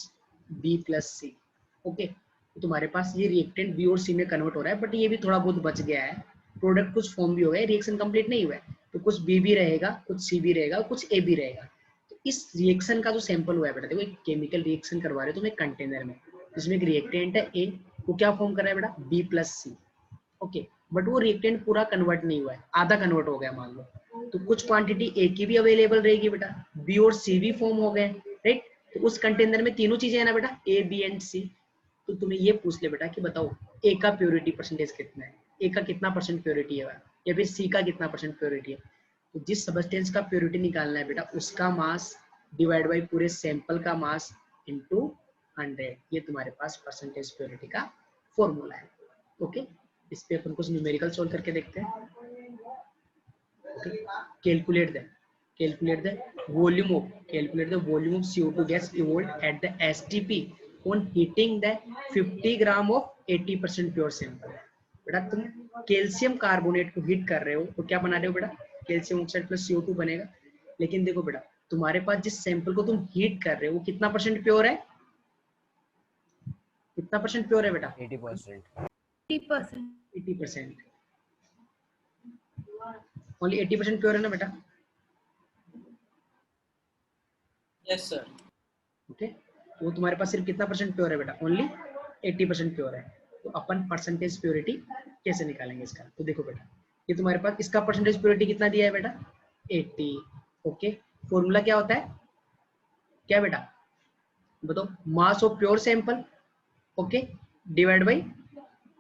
B plus C। Okay, तो तुम्हारे पास ये रिएक्टेंट B और C में कन्वर्ट हो रहा है, बट ये भी थोड़ा बहुत बच गया है, प्रोडक्ट कुछ फॉर्म भी हो गया, रिएक्शन कंप्लीट नहीं हुआ है, तो कुछ B भी रहेगा, कुछ C भी रहेगा, कुछ A भी रहेगा। तो इस रिएक्शन का जो सैंपल हुआ है बेटा, देखो एक केमिकल रिएक्शन करवा रहे हो तुम एक कंटेनर में, जिसमें एक रिएक्टेंट है A, वो क्या फॉर्म कर रहा है बेटा B plus C। Okay, but वो रिएक्टेंट पूरा कन्वर्ट नहीं हुआ है, आधा कन्वर्ट हो गया मान लो, तो कुछ क्वांटिटी A की भी अवेलेबल रहेगी बेटा, B और C भी फॉर्म हो गए, राइट। तो उस कंटेनर में तीनों चीजें है ना बेटा A B एंड C। तो तुम्हें ये पूछ ले बेटा कि बताओ A का प्योरिटी परसेंटेज कितना है, A का कितना परसेंट प्योरिटी है या फिर सी का कितना परसेंट प्योरिटी है। तो जिस सब्सटेंस का प्योरिटी निकालना है बेटा उसका मास डिवाइड बाई पूरे सैंपल का मास इनटू 100, ये तुम्हारे पास परसेंटेज प्योरिटी का फॉर्मूला है। ओके, इस पे अपन कुछ न्यूमेरिकल सोल्व करके देखते हैं। Calculate the volume of CO2 gas evolved at the STP on heating the 50 gram of 80% pure sample. बेटा तुम कैल्शियम कार्बोनेट को हीट कर रहे हो तो क्या बना रहे हो बेटा, कैल्शियम ऑक्साइड प्लस CO2 बनेगा। लेकिन देखो बेटा तुम्हारे पास जिस सैंपल को तुम हीट कर रहे हो वो कितना परसेंट प्योर है, कितना परसेंट प्योर है बेटा, 80%। 80%. 80%, ओनली 80% प्योर है ना बेटा। Yes sir. ओके, वो तुम्हारे पास सिर्फ कितना परसेंट प्योर है बेटा, ओनली 80% प्योर है। तो अपन परसेंटेज प्योरिटी कैसे निकालेंगे इसका, तो देखो बेटा ये तुम्हारे पास इसका परसेंटेज प्योरिटी कितना दिया है बेटा 80। ओके, फॉर्मूला क्या होता है, क्या बेटा बताओ, mass of pure sample, okay, divide by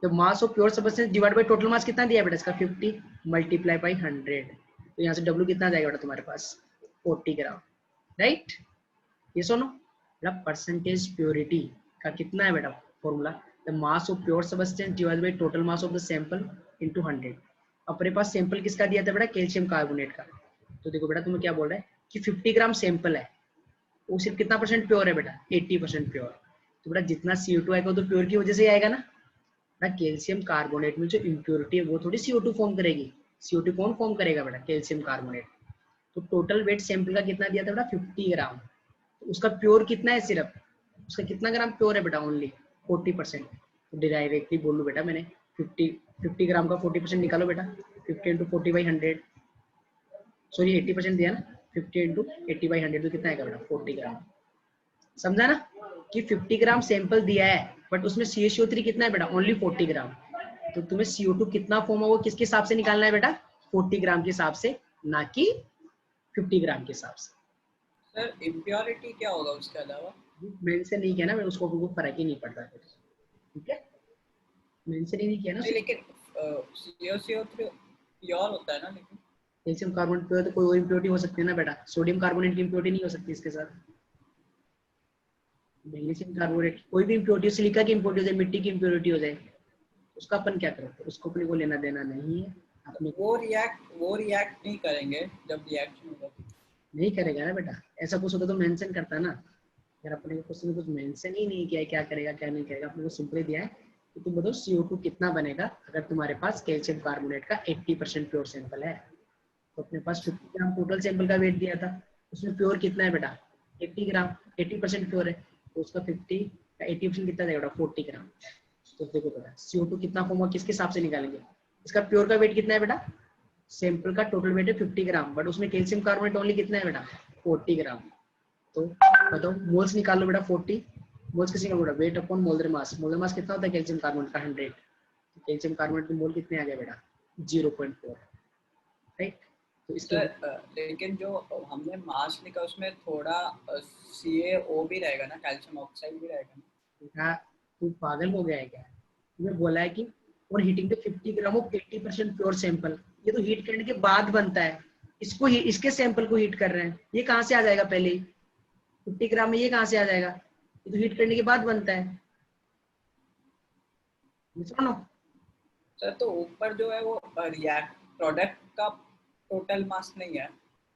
तो mass of pure substance divide by total mass कितना दिया है बेटा इसका 50 मल्टीप्लाई बाई 100। तो यहाँ से W कितना आ जाएगा बेटा तुम्हारे पास 40 ग्राम, राइट। ये सुनो बेटा परसेंटेज प्योरिटी का कितना है बेटा formula, the mass of pure substance divided by total mass of the sample into 100। अपने पास सैंपल किसका दिया था बेटा, कैल्शियम कार्बोनेट का। तो देखो बेटा तुम्हें क्या बोल रहा है कि 50 ग्राम सैंपल है, वो सिर्फ कितना परसेंट प्योर है बेटा 80% प्योर। तो बेटा जितना CO2 आएगा तो प्योर की वजह से ही आएगा ना। बेटा कैल्शियम कार्बोनेट में जो इम्प्योरिटी है वो थोड़ी CO2 फॉर्म करेगी, CO2 कौन फॉर्म करेगा बेटा, कैल्शियम कार्बोनेट। तो टोटल वेट सैंपल का कितना दिया था बेटा 50 ग्राम, तो उसका प्योर कितना है, सिर्फ उसका कितना ग्राम प्योर है बेटा, ओनली 40%। तो डायरेक्टली बोल लूं बेटा मैंने 50 ग्राम का 40% निकालो बेटा, 50 इंटू 40 बाई 100, सॉरी 80% दिया ना, 50 इंटू 80 बाई 100 तो कितना आएगा बेटा 40 ग्राम। समझा ना कि 50 ग्राम सैंपल दिया है बट उसमें CaCO3 कितना है बेटा, ओनली 40 ग्राम। तो तुम्हें CO2 कितना फॉर्म है वो किसके हिसाब से निकालना है बेटा, 40 ग्राम के हिसाब से, ना कि 50 ग्राम के हिसाब से। सर इम्प्योरिटी क्या होगा उसके अलावा? मेंशन नहीं किया ना मैं, उसको कोई फर्क ही नहीं पड़ता फिर, ठीक है, मेंशन ही नहीं किया ना। नहीं, लेकिन CaCO3 प्योर होता है ना, लेकिन कैल्शियम कार्बोनेट प्योर तो कोई और इम्प्योरिटी हो सकती है ना बेटा, सोडियम कार्बोनेट की इम्प्योरिटी नहीं हो सकती इसके साथ। मैग्नीशियम कार्बोनेट कोई भी इम्प्योरिटी, सिलिका की इम्प्योरिटी हो जाए, मिट्टी की इम्प्योरिटी हो जाए, उसका अपन क्या करते हैं, उसको अपने को लेना देना नहीं है अपने। वो रिएक्ट नहीं करेंगे जब रिएक्शन होगा। नहीं करेगा ना बेटा, ऐसा कुछ होता तो मेंशन करता ना। अगर अपने को कुछ कुछ मेंशन ही नहीं किया है क्या करेगा क्या नहीं करेगा, अपने को सिंपली दिया है कि तुम बताओ CO2 कितना बनेगा अगर तुम्हारे पास कैल्शियम कार्बोनेट का 80% प्योर सैंपल है। तो अपने पास 50 ग्राम टोटल सैंपल का वेट दिया था, उसमें प्योर कितना है बेटा 80 ग्राम, 80% प्योर है, तो उसका 50 का 80% कितना जाएगा बेटा 40 ग्राम। तो देखो बेटा CO2 कितना फॉर्म होगा किसके हिसाब से निकालेंगे, इसका प्योर का वेट कितना है बेटा, सैंपल का टोटल वेट है 50 ग्राम बट उसमें कैल्शियम कार्बोनेट ओनली कितना है बेटा 40 ग्राम। तो बताओ मोल्स निकालो बेटा 40, मोल्स किसी का बेटा weight upon molar mass, molar mass कितना होता है कैल्शियम कार्बोनेट का 100, तो कैल्शियम कार्बोनेट के मोल कितने आ गए बेटा 0.4, राइट। तो इसके लेकिन जो हमने मास लिखा उसमें थोड़ा CaO भी रहेगा ना, कैल्शियम ऑक्साइड भी रहेगा ना। बेटा तू पागल हो गया है क्या, तुम्हें बोला है कि और heating the 50 gram of 80% pure sample, ये तो हीट करने के बाद बनता है, इसको ही इसके सैंपल को हीट कर रहे हैं, ये कहाँ से आ जाएगा पहले ही 50 ग्राम में, ये कहाँ से आ जाएगा, ये तो हीट करने के बाद बनता है। सुनो सर तो ऊपर जो है वो रिएक्ट प्रोडक्ट का टोटल मास नहीं है।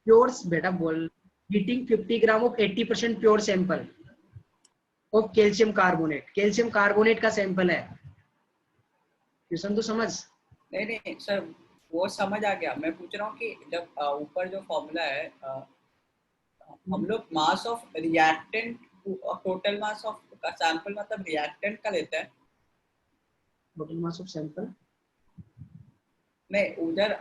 प्योर बेटा बोल, heating 50 gram of 80% pure sample of calcium carbonate, calcium carbonate का सैंपल है, क्वेश्चन तो समझ। नहीं नहीं सर, वो समझ आ गया, मैं पूछ रहा हूँ कि जब ऊपर जो फॉर्मूला है हम लोग mass of reactant total mass of sample मतलब रिएक्टेंट का लेते हैं। टोटल मास ऑफ सैंपल नहीं, उधर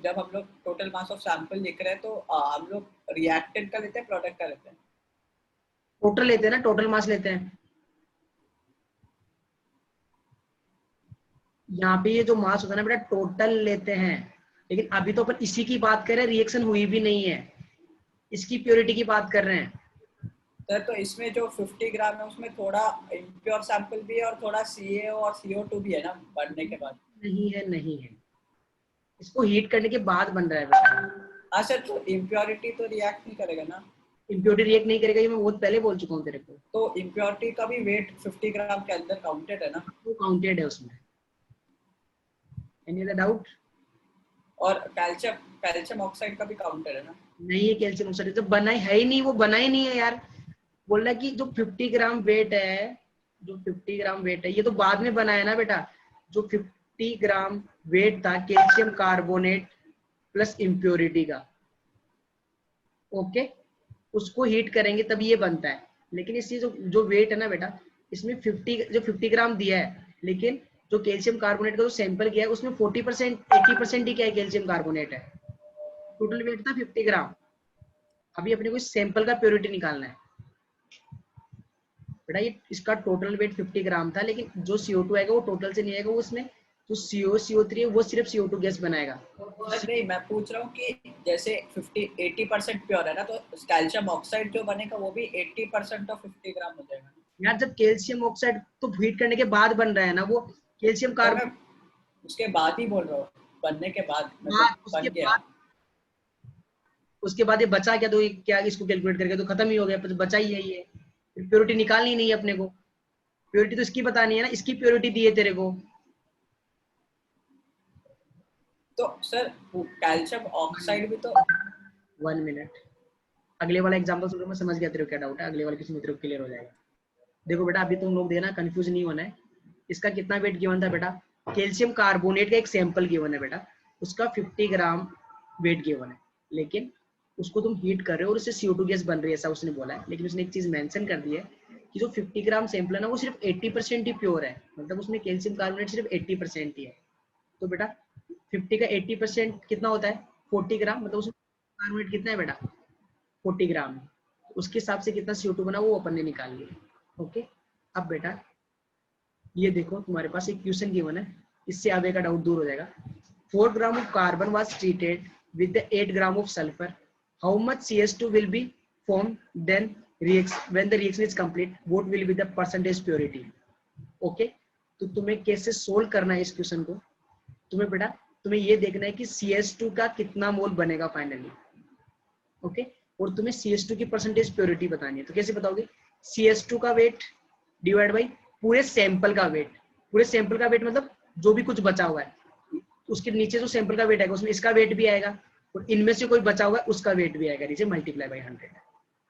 जब हम लोग टोटल मास ऑफ सैंपल लिख रहे हैं तो हम लोग रिएक्टेंट का लेते हैं प्रोडक्ट का लेते हैं? टोटल लेते हैं ना, टोटल मास लेते हैं। यहाँ पे ये जो मास होता है ना बेटा टोटल लेते हैं, लेकिन अभी तो अपन इसी की बात कर रहे हैं, रिएक्शन हुई भी नहीं है, इसकी प्योरिटी की बात कर रहे हैं। सर तो इसमें जो 50 ग्राम है उसमें थोड़ा इम्प्योर सैंपल भी है और थोड़ा CaO और CO2 भी है ना बनने के बाद? नहीं है, नहीं है, इसको हीट करने के बाद बन रहा है बेटा। हाँ सर, तो इम्प्योरिटी तो रिएक्ट नहीं करेगा ना? इम्प्योरिटी रिएक्ट नहीं करेगा, ये मैं बहुत पहले बोल चुका हूँ तेरे को। तो इम्प्योरिटी का भी वेट 50 ग्राम के अंदर काउंटेड है ना? वो काउंटेड है उसमें। Any other doubt? और कैल्शियम ऑक्साइड का भी काउंटेड है ना? नहीं है कैल्शियम ऑक्साइड तो बना है ही नहीं, वो बना ही नहीं है यार। बोल रहा है कि जो 50 ग्राम वेट है, जो 50 ग्राम वेट है ये तो बाद में बना है ना बेटा। जो 50 ग्राम वेट था कैल्शियम कार्बोनेट प्लस इम्प्योरिटी का, ओके, उसको हीट करेंगे तब ये बनता है। लेकिन इसकी जो वेट है ना बेटा, इसमें 50 ग्राम दिया है, लेकिन जो कैल्शियम कार्बोनेट का जो सैंपल किया है उसमें 40% 80% ही क्या है, कैल्शियम कार्बोनेट है। टोटल वेट था 50 ग्राम। अभी अपने को सैंपल का प्योरिटी निकालना है बेटा। ये इसका टोटल वेट 50 ग्राम था, लेकिन जो CO2 आएगा वो टोटल से नहीं आएगा, वो उसमें जो CO3 है वो सिर्फ CO2 गैस बनाएगा। सर नहीं, मैं पूछ रहा हूँ कि जैसे 80% प्योर है ना, तो कैल्शियम ऑक्साइड जो बनेगा वो भी 80% ऑफ 50 ग्राम हो जाएगा ना? यार जब कैल्शियम ऑक्साइड तो हीट करने के बाद बन रहा है ना, वो कैल्शियम तो मैं कार्बोनेट उसके बाद ही बोल रहा हूँ, बनने के बाद मतलब बन गया। उसके बाद ये बचा क्या, तो ये क्या इसको कैलकुलेट करके तो खत्म ही हो गया, बचा ही है ये। प्योरिटी निकालनी नहीं है अपने को, प्योरिटी तो इसकी बतानी है ना, इसकी प्योरिटी दी है तेरे को। तो सर कैल्शियम ऑक्साइड भी तो 1 मिनट, अगले वाला एग्जांपल सुनो, मैं समझ गया तेरे को क्या डाउट है, अगले वाले किसी मित्र को क्लियर हो जाएगा। देखो बेटा अभी तुम लोग देखना, कंफ्यूज नहीं होना है। इसका कितना वेट गिवन था बेटा, कैल्शियम कार्बोनेट का एक सैंपल गिवन है बेटा, उसका 50 ग्राम वेट गिवन है, लेकिन उसको तुम हीट कर रहे हो और उससे CO2 गैस बन रही है, ऐसा उसने बोला है। लेकिन उसने एक चीज मेंशन कर दी है कि जो 50 ग्राम सैंपल है ना वो सिर्फ 80% ही प्योर है, मतलब उसमें कैल्शियम कार्बोनेट सिर्फ 80% ही है। तो बेटा 50 का 80% कितना होता है, 40 ग्राम, मतलब उसमें कार्बोनेट कितना है बेटा, 40 ग्राम। उसके हिसाब से कितना CO2 बना वो अपन ने निकाल लिया। ओके, अब बेटा ये देखो तुम्हारे पास एक क्वेश्चन गिवन है, इससे आगे का डाउट दूर हो जाएगा। 4 gram of carbon was treated with the 8 gram of sulphur, how much CS2 will be formed then when the reaction is complete, what will be the percentage purity? Okay, तो तुम्हें कैसे सोल्व करना है इस question को, तुम्हें बेटा तुम्हें ये देखना है कि CS2 का कितना मोल बनेगा फाइनली, ओके, और तुम्हें CS2 की परसेंटेज प्योरिटी बतानी है। तो कैसे बताओगे, CS2 का वेट डिवाइड बाई पूरे सैंपल का वेट, पूरे सैंपल का वेट मतलब जो भी कुछ बचा हुआ है, उसके नीचे जो सैंपल का वेट आएगा उसमें इसका वेट भी आएगा, और इनमें से कोई बचा हुआ है उसका वेट भी आएगा नीचे, मल्टीप्लाई बाई 100।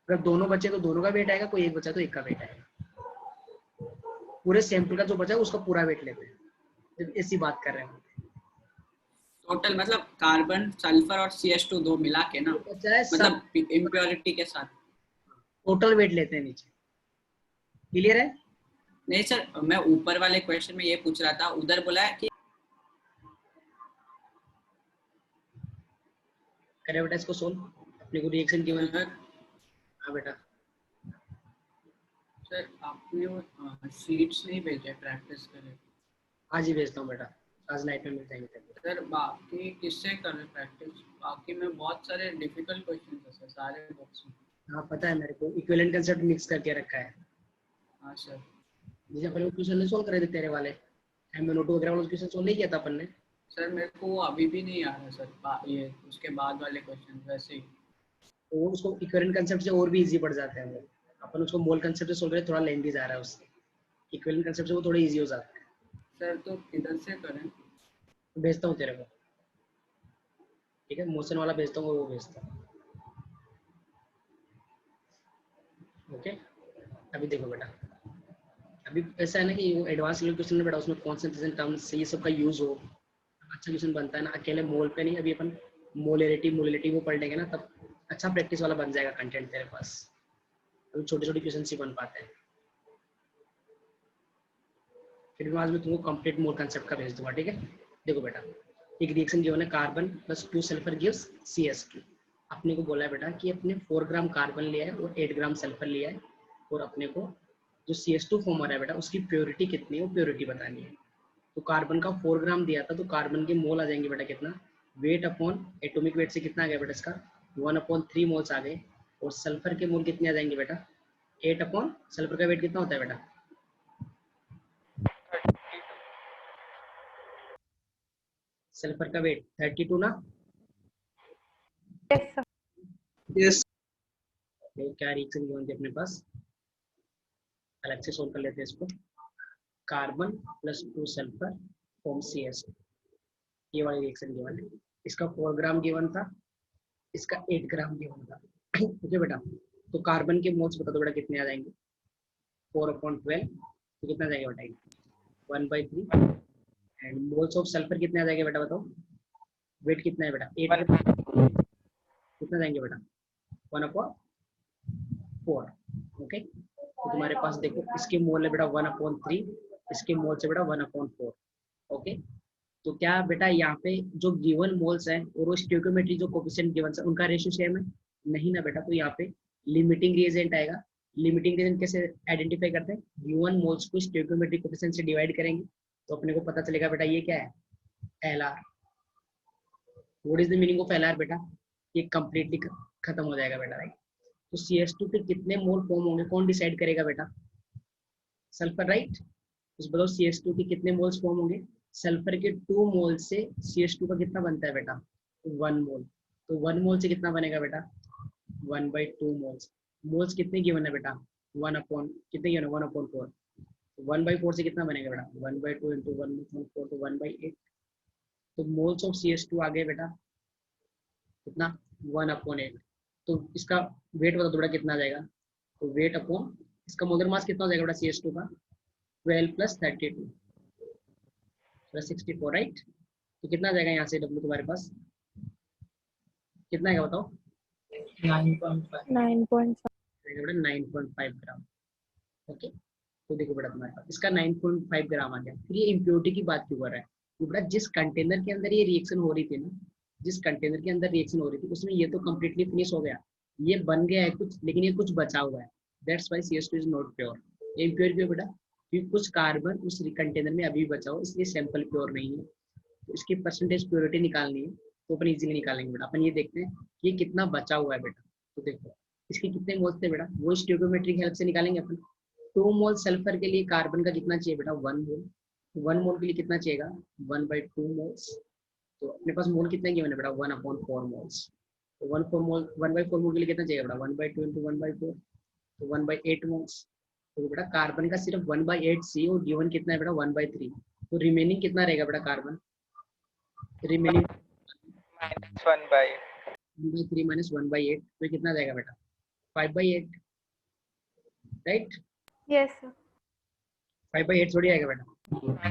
अगर दोनों बचे तो दोनों का वेट आएगा, कोई एक बचा तो एक का वेट आएगा। पूरे सैंपल का जो बचा है उसका पूरा वेट लेते हैं, ऐसी बात कर रहे हैं। टोटल मतलब कार्बन सल्फर और CS2 दो मिला के ना, बचा है सब, मतलब इम्प्योरिटी के साथ टोटल वेट लेते हैं नीचे। क्लियर है? नहीं सर, मैं ऊपर वाले क्वेश्चन में ये पूछ रहा था, उधर बोला है कि करें बेटा इसको सोल्व, अपने को रिएक्शन गिवन। हाँ बेटा, सर आपने वो शीट्स नहीं भेजे प्रैक्टिस के लिए? आज ही भेजता हूँ बेटा, आज नाइट में मिल जाएंगे। सर बाकी किससे कर रहे प्रैक्टिस? बाकी में बहुत सारे डिफिकल्ट क्वेश्चन है सर, सारे बुक्स में। हाँ पता है मेरे को, इक्विवेलेंट कांसेप्ट मिक्स करके रखा है। हाँ सर, जैसे अपन क्वेश्चन नहीं सोल्व करे थे तेरे वाले, MNO2 वगैरह वाले क्वेश्चन सोल्व नहीं किया था अपन ने। सर मेरे को वो अभी भी नहीं आ रहा सर, ये उसके बाद वाले क्वेश्चन वैसे ही। तो उसको इक्विवेलेंट कांसेप्ट से और भी इजी पड़ जाता है वो, अपन उसको मोल कांसेप्ट से सोल्व करे थोड़ा लेंथी जा रहा है उससे, इक्विवेलेंट कांसेप्ट से वो थोड़ा इजी हो जाता है। सर तो किधर से करें? तो भेजता हूँ तेरे को, ठीक है, मोशन वाला भेजता हूँ, वो भेजता हूँ। ओके, अभी देखो बेटा, अभी ऐसा है ना कि वो एडवांस लेवल क्वेश्चन में बेटा उसमें कॉन्सेंट्रेशन टर्म्स से ये सब का यूज हो, अच्छा क्वेश्चन बनता है ना। अकेले मोल पे नहीं, अभी अपन मोलिटी वो पढ़ लेंगे ना, तब अच्छा प्रैक्टिस वाला बन जाएगा कंटेंट तेरे पास। अभी छोटे छोटे क्वेश्चन ही बन पाते हैं। फिर भी आज मैं तुमको कंप्लीट मोल कंसेप्ट का भेज दूंगा, ठीक है। देखो बेटा, एक रिएक्शन गिवन है, carbon plus 2 sulphur gives CS2। अपने को बोला है बेटा कि अपने 4 ग्राम कार्बन लिया है और 8 ग्राम सल्फर लिया है, और अपने को जो CS2 फॉर्म हो रहा है बेटा उसकी प्योरिटी कितनी है वो प्योरिटी बतानी है। तो कार्बन का 4 ग्राम दिया था, तो कार्बन के मोल आ जाएंगे बेटा कितना, वेट अपॉन एटॉमिक वेट से कितना आ गया बेटा इसका 1/3 मोल्स आ गए, और सल्फर के मोल कितने आ जाएंगे बेटा 8 अपॉन सल्फर का वेट कितना होता है बेटा, सल्फर का वेट 32 ना। yes sir. यस। तो क्या रिएक्शन गिवन थी अपने पास, अलग से सोल्व कर लेते हैं इसको। Carbon plus 2 sulphur form CS, ये वाली रिएक्शन गिवन है। इसका 4 ग्राम गिवन था, इसका 8 ग्राम गिवन था। ओके बेटा, तो कार्बन के मोल्स बता दो बेटा कितने आ जाएंगे। 4/12 तो कितना जाएगा बेटा 1/3। एंड मोल्स ऑफ सल्फर कितने आ जाएंगे बेटा बताओ, वेट कितना है बेटा 8, कितना जाएंगे बेटा 1/4। ओके, तो तुम्हारे पास देखो इसके मोल है बेटा 1/3, इसके मोल से बेटा 1/4। ओके, तो क्या बेटा यहाँ पे जो गिवन मोल्स है और वो स्टोइकियोमेट्रिक जो कोफिशिएंट गिवन है उनका रेशियो सेम है? नहीं ना बेटा, तो यहाँ पे लिमिटिंग रिएजेंट आएगा। लिमिटिंग रिएजेंट कैसे आइडेंटिफाई करते हैं, गिवन मोल्स को स्टोइकियोमेट्रिक कोफिशिएंट से डिवाइड करेंगे तो अपने को पता चलेगा बेटा ये क्या है LR। What is the meaning of LR बेटा, ये कंप्लीटली खत्म हो जाएगा बेटा, राइट। तो CS2 के कितने मोल फॉर्म होंगे कौन डिसाइड करेगा बेटा, सल्फर, राइट। उस बताओ CS2 के कितने मोल्स फॉर्म होंगे, सल्फर के 2 मोल से CS2 का कितना बनता है बेटा 1 मोल, तो 1 मोल से कितना बनेगा बेटा 1/2 मोल्स। मोल्स कितने गिवन है बेटा 1/कितने गिवन है 1/4, 1/4 से कितना बनेगा बेटा 1/2 इंटू 1/4 तो 1/8। तो मोल्स ऑफ CS2 आ गए बेटा कितना 1/8। तो इसका वेट बता दो बेटा कितना आ जाएगा, तो वेट अपॉन इसका मोलर मास कितना हो जाएगा बेटा CS2 का 12 + 32 64, राइट। तो कितना आ जाएगा यहाँ से W तुम्हारे पास कितना आएगा बताओ 9.5 9.5 ग्राम। ओके, तो देखो बेटा तुम्हारे पास इसका 9.5 ग्राम आ गया। फिर ये इम्प्योरिटी की बात क्यों कर रहा है, तो बेटा जिस कंटेनर के अंदर ये रिएक्शन हो रही थी ना, जिस कंटेनर के अंदर रिएक्शन हो रही थी उसमें ये तो कम्प्लीटली फिनिश हो गया, ये बन गया है कुछ, लेकिन ये कुछ बचा हुआ है। That's why CS2 is not pure. ये इम्प्योर क्यों बेटा, क्योंकि कुछ कार्बन उस कंटेनर में अभी बचा हो, इसलिए सैंपल प्योर नहीं है। तो इसकी परसेंटेज प्योरिटी निकालनी है तो अपन इजीली निकालेंगे बेटा। अपन ये देखते हैं कि ये कितना बचा हुआ है बेटा। तो देखो इसके कितने मोल्स थे बेटा, वो स्टोइकियोमेट्रिक हेल्प से निकालेंगे अपन। 2 मोल सल्फर के लिए कार्बन का कितना चाहिए बेटा 1 मोल, 1 मोल के लिए कितना चाहिएगा 1/2 मोल्स। तो अपने पास मोल कितना गिवन है बेटा 1/4 मोल्स। तो 1/4 मोल के लिए कितना चाहिए बेटा 1/2 इंटू 1/4 तो 1/8 मोल्स। तो बेटा कार्बन का सिर्फ 1/8 सी और गिवन कितना है बेटा 1/3। तो रिमेनिंग कितना रहेगा बेटा कार्बन, रिमेनिंग -1/3 माइनस 1/8 तो कितना जाएगा बेटा 5/8, राइट। yes sir. 5/8 थोड़ी आएगा बेटा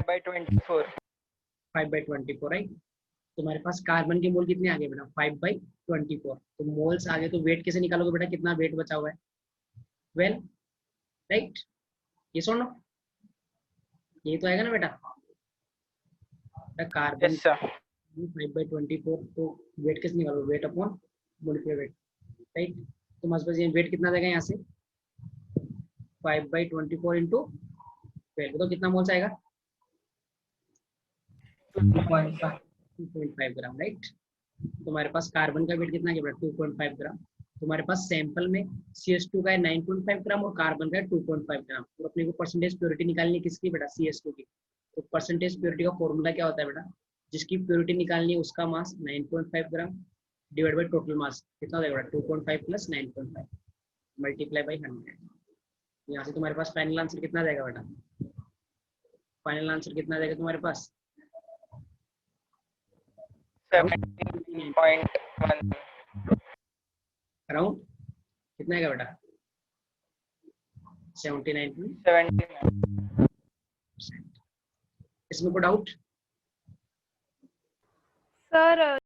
5/24 5/24, राइट। तुम्हारे पास कार्बन के मोल कितने आ गए बेटा 5/24। तो मोल्स आ गए तो वेट कैसे निकालोगे बेटा, कितना वेट बचा हुआ है 12, राइट। ये सुन लो, ये तो आएगा ना बेटा कार्बन 5/24। तो वेट कैसे निकालोगे, wait upon molecular wait, right. तो हमारे पास ये वेट कितना आ जाएगा यहाँ से 5/24 इंटू 12 तो कितना मोल्स आएगा 2.5 ग्राम, राइट। तुम्हारे पास कार्बन का वेट कितना है बेटा 2.5 ग्राम। तुम्हारे पास सैंपल में CS2 का है 9.5 ग्राम और कार्बन का है 2.5 ग्राम। तो अपने को परसेंटेज प्योरिटी निकालनी है किसकी बेटा CS2 की। तो परसेंटेज प्योरिटी का फॉर्मूला क्या होता है बेटा, जिसकी प्योरिटी निकालनी है उसका मास 9.5 gram divide by total mass कितना हो जाएगा 2.5 + 9.5 मल्टीप्लाई बाई 100। यहाँ से तुम्हारे पास फाइनल आंसर कितना जाएगा बेटा, फाइनल आंसर कितना जाएगा तुम्हारे पास 17.1 अराउंड कितना आएगा बेटा 79%। 79 इसमें कोई डाउट Sir,